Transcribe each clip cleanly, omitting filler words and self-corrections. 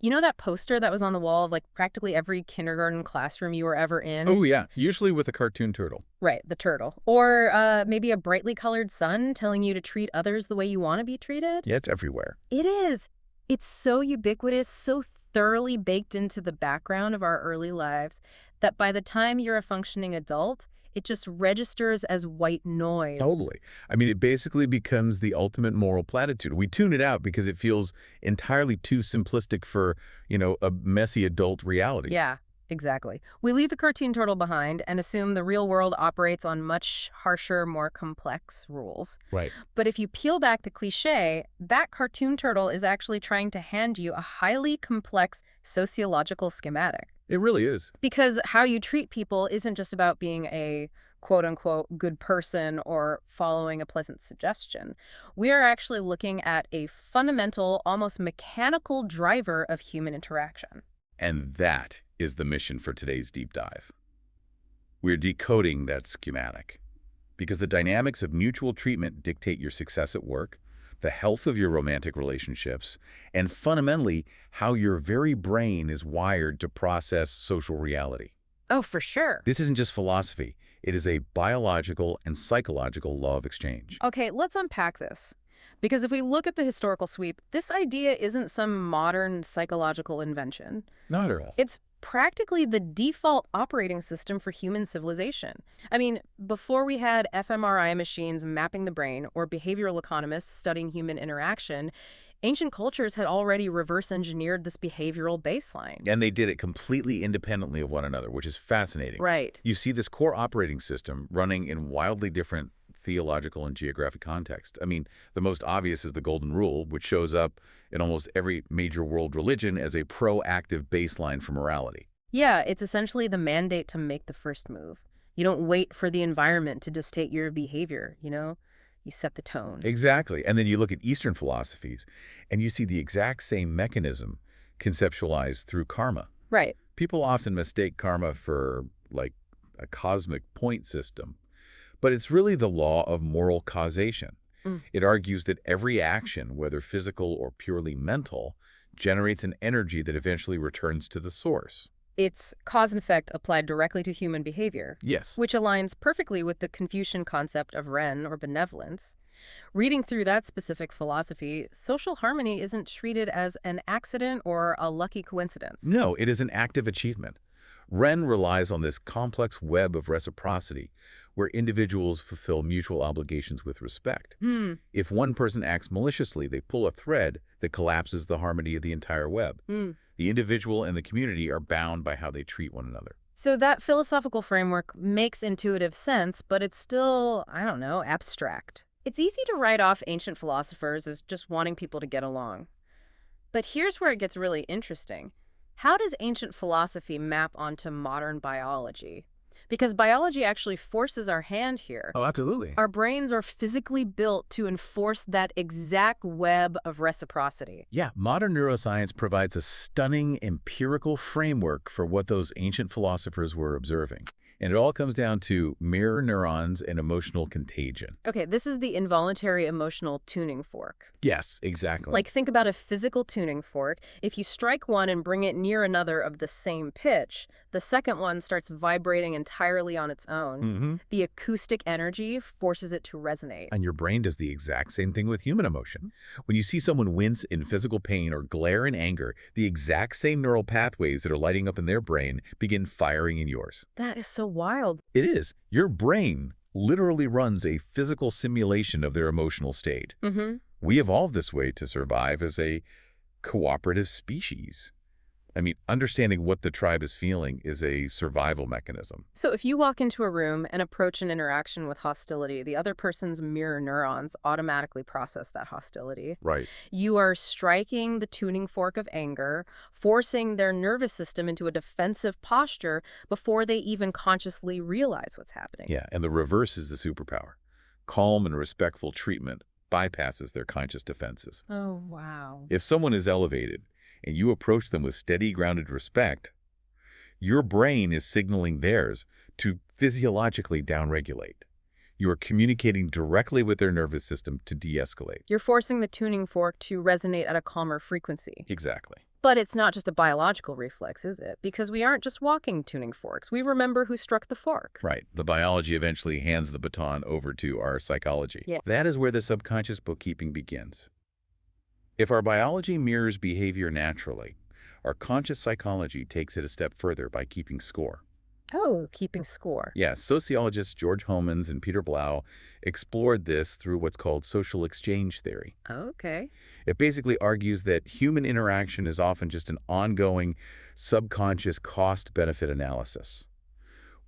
You know that poster that was on the wall of like practically every kindergarten classroom you were ever in? Oh, yeah, usually with a cartoon turtle. Right, the turtle. Or maybe a brightly colored sun telling you to treat others the way you want to be treated? Yeah, it's everywhere. It is. It's so ubiquitous, so thoroughly baked into the background of our early lives that by the time you're a functioning adult, it just registers as white noise. Totally. I mean, it basically becomes the ultimate moral platitude. We tune it out because it feels entirely too simplistic for, a messy adult reality. Yeah, exactly. We leave the cartoon turtle behind and assume the real world operates on much harsher, more complex rules. Right. But if you peel back the cliche, that cartoon turtle is actually trying to hand you a highly complex sociological schematic. It really is. Because how you treat people isn't just about being a quote unquote good person or following a pleasant suggestion. We are actually looking at a fundamental, almost mechanical driver of human interaction. And that is the mission for today's deep dive. We're decoding that schematic because the dynamics of mutual treatment dictate your success at work, the health of your romantic relationships, and fundamentally how your very brain is wired to process social reality. Oh, for sure. This isn't just philosophy. It is a biological and psychological law of exchange. Okay, let's unpack this. Because if we look at the historical sweep, this idea isn't some modern psychological invention. Not at all. It's practically the default operating system for human civilization. I mean, before we had fMRI machines mapping the brain or behavioral economists studying human interaction, ancient cultures had already reverse engineered this behavioral baseline. And they did it completely independently of one another, which is fascinating. Right. You see this core operating system running in wildly different theological and geographic context. I mean, the most obvious is the Golden Rule, which shows up in almost every major world religion as a proactive baseline for morality. Yeah, it's essentially the mandate to make the first move. You don't wait for the environment to dictate your behavior, you know? You set the tone. Exactly. And then you look at Eastern philosophies, and you see the exact same mechanism conceptualized through karma. Right. People often mistake karma for, like, a cosmic point system, but it's really the law of moral causation. Mm. It argues that every action, whether physical or purely mental, generates an energy that eventually returns to the source. It's cause and effect applied directly to human behavior, Yes. which aligns perfectly with the Confucian concept of Ren, or benevolence. Reading through that specific philosophy, social harmony isn't treated as an accident or a lucky coincidence. No, it is an active achievement. Ren relies on this complex web of reciprocity, where individuals fulfill mutual obligations with respect. Hmm. If one person acts maliciously, they pull a thread that collapses the harmony of the entire web. Hmm. The individual and the community are bound by how they treat one another. So that philosophical framework makes intuitive sense, but it's still, I don't know, abstract. It's easy to write off ancient philosophers as just wanting people to get along. But here's where it gets really interesting. How does ancient philosophy map onto modern biology? Because biology actually forces our hand here. Oh, absolutely. Our brains are physically built to enforce that exact web of reciprocity. Yeah, modern neuroscience provides a stunning empirical framework for what those ancient philosophers were observing. And it all comes down to mirror neurons and emotional contagion. Okay, this is the involuntary emotional tuning fork. Yes, exactly. Like, think about a physical tuning fork. If you strike one and bring it near another of the same pitch, the second one starts vibrating entirely on its own. The acoustic energy forces it to resonate. And your brain does the exact same thing with human emotion. When you see someone wince in physical pain or glare in anger, the exact same neural pathways that are lighting up in their brain begin firing in yours. That is so wild. It is. Your brain literally runs a physical simulation of their emotional state. We evolved this way to survive as a cooperative species. I mean, understanding what the tribe is feeling is a survival mechanism. So if you walk into a room and approach an interaction with hostility, the other person's mirror neurons automatically process that hostility. Right. You are striking the tuning fork of anger, forcing their nervous system into a defensive posture before they even consciously realize what's happening. Yeah, and the reverse is the superpower. Calm and respectful treatment bypasses their conscious defenses. Oh, wow. If someone is elevated and you approach them with steady, grounded respect, your brain is signaling theirs to physiologically downregulate. You are communicating directly with their nervous system to de-escalate. You're forcing the tuning fork to resonate at a calmer frequency. Exactly. But it's not just a biological reflex, is it? Because we aren't just walking tuning forks. We remember who struck the fork. Right. The biology eventually hands the baton over to our psychology. Yeah. That is where the subconscious bookkeeping begins. If our biology mirrors behavior naturally, our conscious psychology takes it a step further by keeping score. Oh, keeping score. Yeah, sociologists George Homans and Peter Blau explored this through what's called social exchange theory. Okay. It basically argues that human interaction is often just an ongoing, subconscious cost-benefit analysis.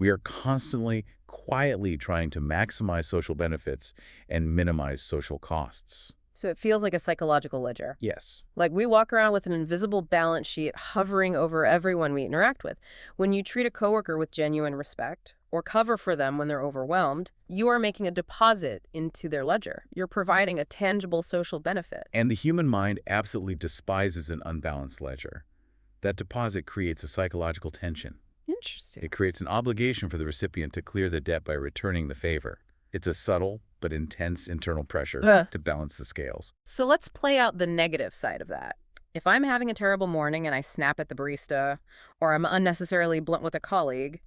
We are constantly, quietly trying to maximize social benefits and minimize social costs. So it feels like a psychological ledger. Yes. Like we walk around with an invisible balance sheet hovering over everyone we interact with. When you treat a coworker with genuine respect or cover for them when they're overwhelmed, you are making a deposit into their ledger. You're providing a tangible social benefit. And the human mind absolutely despises an unbalanced ledger. That deposit creates a psychological tension. Interesting. It creates an obligation for the recipient to clear the debt by returning the favor. It's a subtle but intense internal pressure to balance the scales. So let's play out the negative side of that. If I'm having a terrible morning and I snap at the barista, or I'm unnecessarily blunt with a colleague,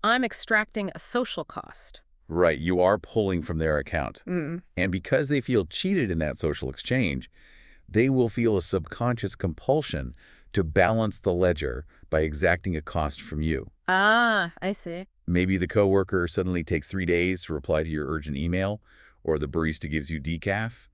I'm extracting a social cost. Right, you are pulling from their account. Mm. And because they feel cheated in that social exchange, they will feel a subconscious compulsion to balance the ledger by exacting a cost from you. Ah, I see. Maybe the coworker suddenly takes 3 days to reply to your urgent email, or the barista gives you decaf.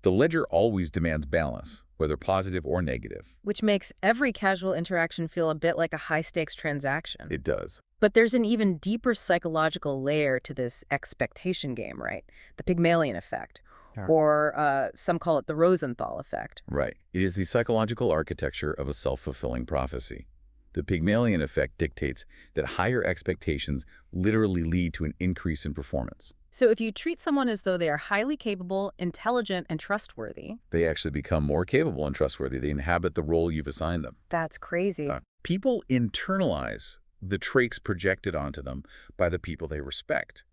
The ledger always demands balance, whether positive or negative. Which makes every casual interaction feel a bit like a high-stakes transaction. It does. But there's an even deeper psychological layer to this expectation game, right? The Pygmalion effect. Or some call it the Rosenthal effect. Right. It is the psychological architecture of a self-fulfilling prophecy. The Pygmalion effect dictates that higher expectations literally lead to an increase in performance. So if you treat someone as though they are highly capable, intelligent, and trustworthy, They actually become more capable and trustworthy. They inhabit the role you've assigned them. that's crazy. People internalize the traits projected onto them by the people they respect.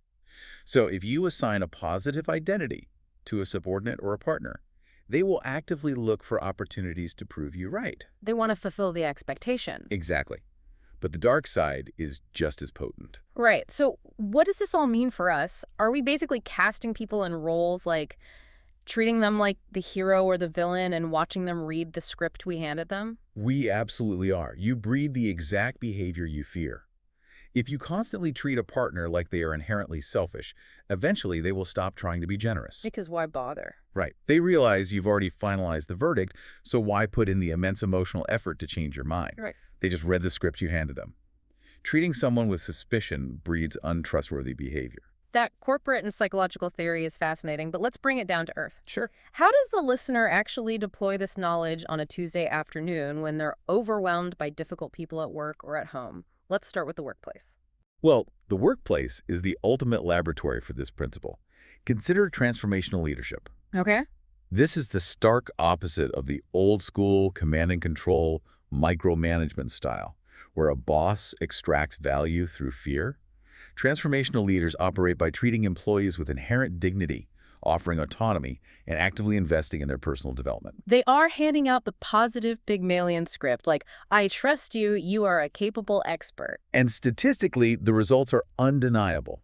So if you assign a positive identity to a subordinate or a partner, they will actively look for opportunities to prove you right. They want to fulfill the expectation. Exactly. But the dark side is just as potent. Right. So what does this all mean for us? Are we basically casting people in roles, like treating them like the hero or the villain and watching them read the script we handed them? We absolutely are. You breed the exact behavior you fear. If you constantly treat a partner like they are inherently selfish, eventually they will stop trying to be generous. Because why bother? Right. They realize you've already finalized the verdict, so why put in the immense emotional effort to change your mind? Right. They just read the script you handed them. Treating someone with suspicion breeds untrustworthy behavior. That corporate and psychological theory is fascinating, but let's bring it down to earth. Sure. How does the listener actually deploy this knowledge on a Tuesday afternoon when they're overwhelmed by difficult people at work or at home? Let's start with the workplace. Well, the workplace is the ultimate laboratory for this principle. Consider transformational leadership. Okay. This is the stark opposite of the old school command and control micromanagement style, where a boss extracts value through fear. Transformational leaders operate by treating employees with inherent dignity, offering autonomy, and actively investing in their personal development. They are handing out the positive Pygmalion script, like, I trust you, you are a capable expert. And statistically, the results are undeniable.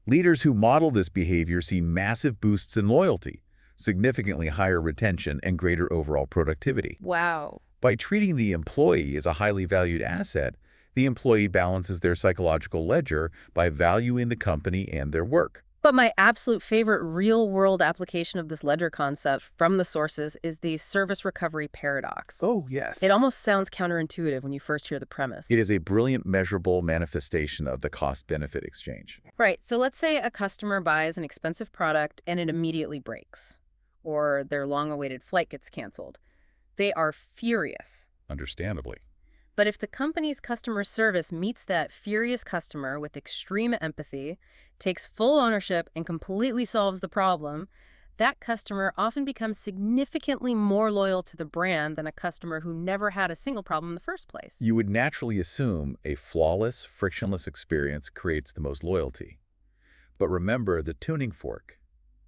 Leaders who model this behavior see massive boosts in loyalty, significantly higher retention, and greater overall productivity. Wow. By treating the employee as a highly valued asset, the employee balances their psychological ledger by valuing the company and their work. But my absolute favorite real-world application of this ledger concept from the sources is the service recovery paradox. Oh, yes. It almost sounds counterintuitive when you first hear the premise. It is a brilliant, measurable manifestation of the cost-benefit exchange. Right. So let's say a customer buys an expensive product and it immediately breaks, or their long-awaited flight gets canceled. They are furious. Understandably. But if the company's customer service meets that furious customer with extreme empathy, takes full ownership, and completely solves the problem, that customer often becomes significantly more loyal to the brand than a customer who never had a single problem in the first place. You would naturally assume a flawless, frictionless experience creates the most loyalty. But remember the tuning fork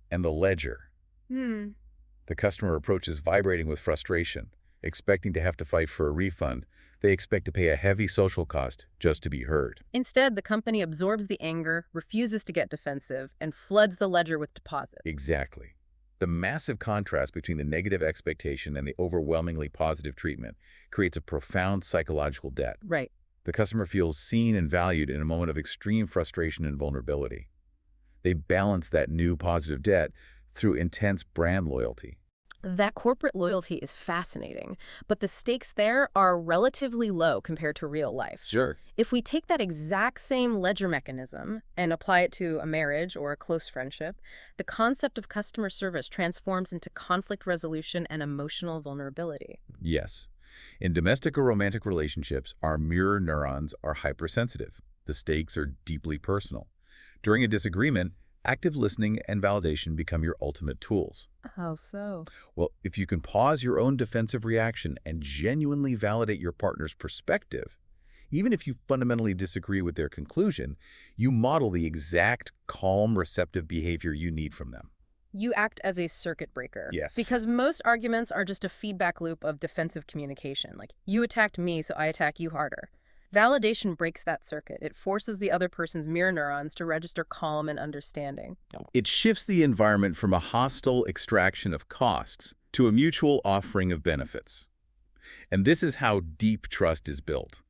and the ledger. The customer approaches vibrating with frustration, Expecting to have to fight for a refund, they expect to pay a heavy social cost just to be heard. Instead, the company absorbs the anger, refuses to get defensive, and floods the ledger with deposits. Exactly. The massive contrast between the negative expectation and the overwhelmingly positive treatment creates a profound psychological debt. Right. The customer feels seen and valued in a moment of extreme frustration and vulnerability. They balance that new positive debt through intense brand loyalty. That corporate loyalty is fascinating, but the stakes there are relatively low compared to real life. Sure. If we take that exact same ledger mechanism and apply it to a marriage or a close friendship, the concept of customer service transforms into conflict resolution and emotional vulnerability. Yes. In domestic or romantic relationships, our mirror neurons are hypersensitive. The stakes are deeply personal. During a disagreement, active listening and validation become your ultimate tools. How so? Well, if you can pause your own defensive reaction and genuinely validate your partner's perspective, even if you fundamentally disagree with their conclusion, you model the exact calm, receptive behavior you need from them. You act as a circuit breaker. Yes. Because most arguments are just a feedback loop of defensive communication. Like, you attacked me, so I attack you harder. Validation breaks that circuit. It forces the other person's mirror neurons to register calm and understanding. It shifts the environment from a hostile extraction of costs to a mutual offering of benefits. And this is how deep trust is built.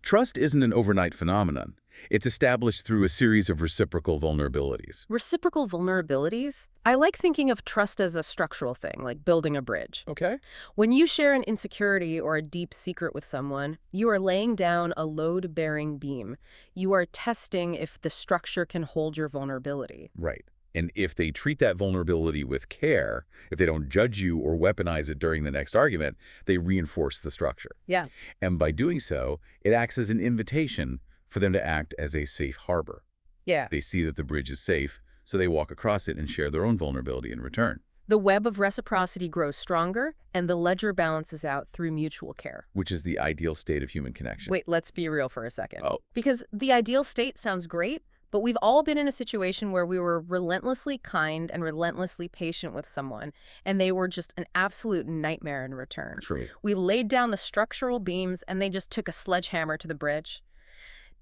Trust isn't an overnight phenomenon. It's established through a series of reciprocal vulnerabilities. Reciprocal vulnerabilities? I like thinking of trust as a structural thing, like building a bridge. Okay. When you share an insecurity or a deep secret with someone, you are laying down a load-bearing beam. You are testing if the structure can hold your vulnerability. Right. And if they treat that vulnerability with care, if they don't judge you or weaponize it during the next argument, they reinforce the structure. Yeah. And by doing so, it acts as an invitation for them to act as a safe harbor. Yeah. They see that the bridge is safe, so they walk across it and share their own vulnerability in return. The web of reciprocity grows stronger, and the ledger balances out through mutual care. Which is the ideal state of human connection. Wait, let's be real for a second. Oh. Because the ideal state sounds great, but we've all been in a situation where we were relentlessly kind and relentlessly patient with someone, and they were just an absolute nightmare in return. True. We laid down the structural beams, and they just took a sledgehammer to the bridge.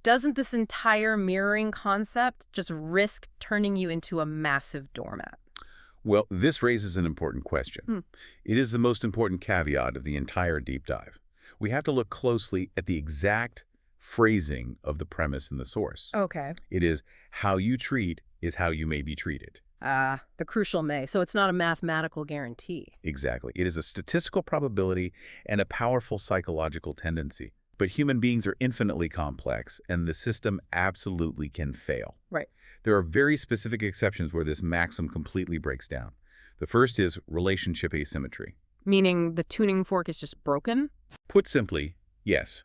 Doesn't this entire mirroring concept just risk turning you into a massive doormat? Well, this raises an important question. It is the most important caveat of the entire deep dive. We have to look closely at the exact phrasing of the premise in the source. Okay. It is, how you treat is how you may be treated. The crucial may. So it's not a mathematical guarantee. Exactly. It is a statistical probability and a powerful psychological tendency. But human beings are infinitely complex, and the system absolutely can fail. Right. There are very specific exceptions where this maxim completely breaks down. The first is relationship asymmetry. Meaning the tuning fork is just broken? Put simply, yes.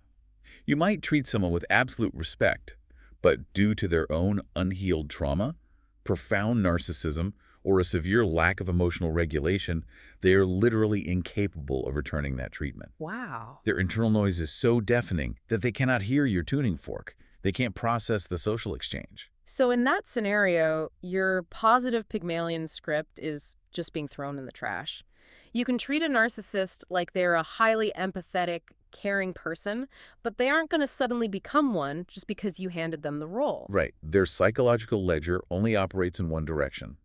You might treat someone with absolute respect, but due to their own unhealed trauma, profound narcissism, or a severe lack of emotional regulation, they are literally incapable of returning that treatment. Wow. Their internal noise is so deafening that they cannot hear your tuning fork. They can't process the social exchange. So in that scenario, your positive Pygmalion script is just being thrown in the trash. You can treat a narcissist like they're a highly empathetic, caring person, but they aren't going to suddenly become one just because you handed them the role. Right. Their psychological ledger only operates in one direction.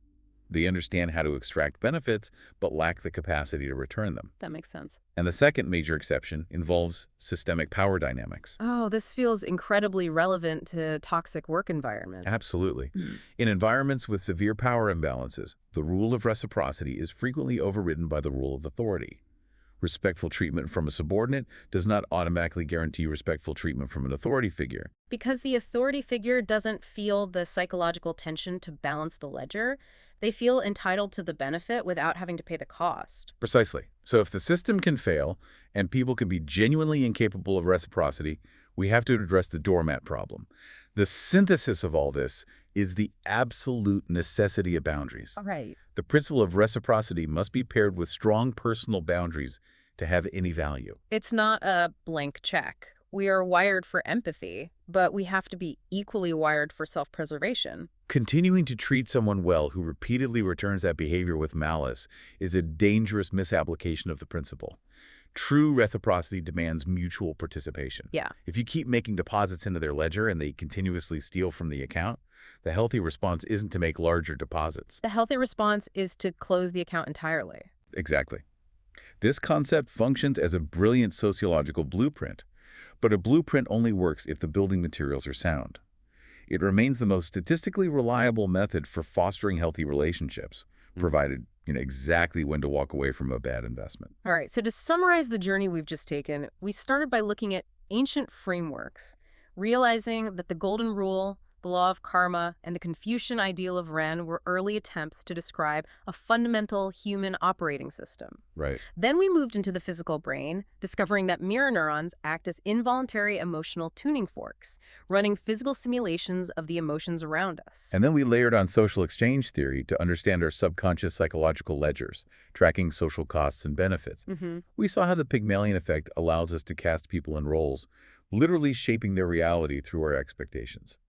They understand how to extract benefits, but lack the capacity to return them. That makes sense. And the second major exception involves systemic power dynamics. Oh, this feels incredibly relevant to toxic work environments. Absolutely. In environments with severe power imbalances, the rule of reciprocity is frequently overridden by the rule of authority. Respectful treatment from a subordinate does not automatically guarantee respectful treatment from an authority figure. Because the authority figure doesn't feel the psychological tension to balance the ledger, they feel entitled to the benefit without having to pay the cost. Precisely. So if the system can fail and people can be genuinely incapable of reciprocity, we have to address the doormat problem. The synthesis of all this is the absolute necessity of boundaries. All right. The principle of reciprocity must be paired with strong personal boundaries to have any value. It's not a blank check. We are wired for empathy, but we have to be equally wired for self-preservation. Continuing to treat someone well who repeatedly returns that behavior with malice is a dangerous misapplication of the principle. True reciprocity demands mutual participation. Yeah. If you keep making deposits into their ledger and they continuously steal from the account, the healthy response isn't to make larger deposits. The healthy response is to close the account entirely. Exactly. This concept functions as a brilliant sociological blueprint, but a blueprint only works if the building materials are sound. It remains the most statistically reliable method for fostering healthy relationships, provided you know exactly when to walk away from a bad investment. All right, so to summarize the journey we've just taken, we started by looking at ancient frameworks, realizing that the Golden Rule, the law of karma, and the Confucian ideal of Ren were early attempts to describe a fundamental human operating system. Right. Then we moved into the physical brain, discovering that mirror neurons act as involuntary emotional tuning forks, running physical simulations of the emotions around us. And then we layered on social exchange theory to understand our subconscious psychological ledgers, tracking social costs and benefits. We saw how the Pygmalion effect allows us to cast people in roles, literally shaping their reality through our expectations.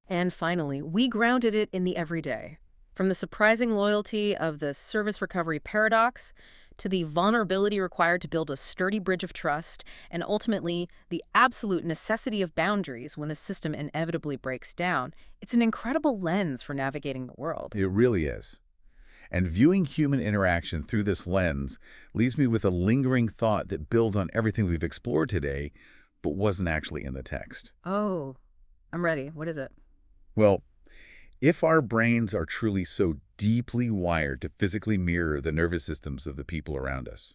And finally, we grounded it in the everyday. From the surprising loyalty of the service recovery paradox to the vulnerability required to build a sturdy bridge of trust, and ultimately the absolute necessity of boundaries when the system inevitably breaks down, it's an incredible lens for navigating the world. It really is. And viewing human interaction through this lens leaves me with a lingering thought that builds on everything we've explored today, but wasn't actually in the text. Oh, I'm ready. What is it? Well, if our brains are truly so deeply wired to physically mirror the nervous systems of the people around us,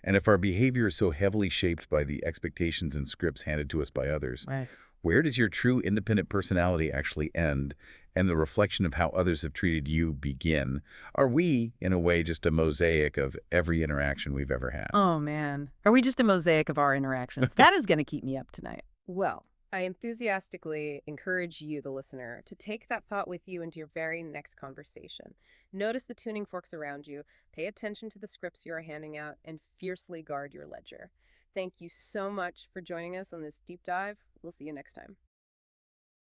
and if our behavior is so heavily shaped by the expectations and scripts handed to us by others, Right. where does your true independent personality actually end and the reflection of how others have treated you begin? Are we, in a way, just a mosaic of every interaction we've ever had? Oh, man. Are we just a mosaic of our interactions? That is going to keep me up tonight. Well, I enthusiastically encourage you, the listener, to take that thought with you into your very next conversation. Notice the tuning forks around you, pay attention to the scripts you are handing out, and fiercely guard your ledger. Thank you so much for joining us on this deep dive. We'll see you next time.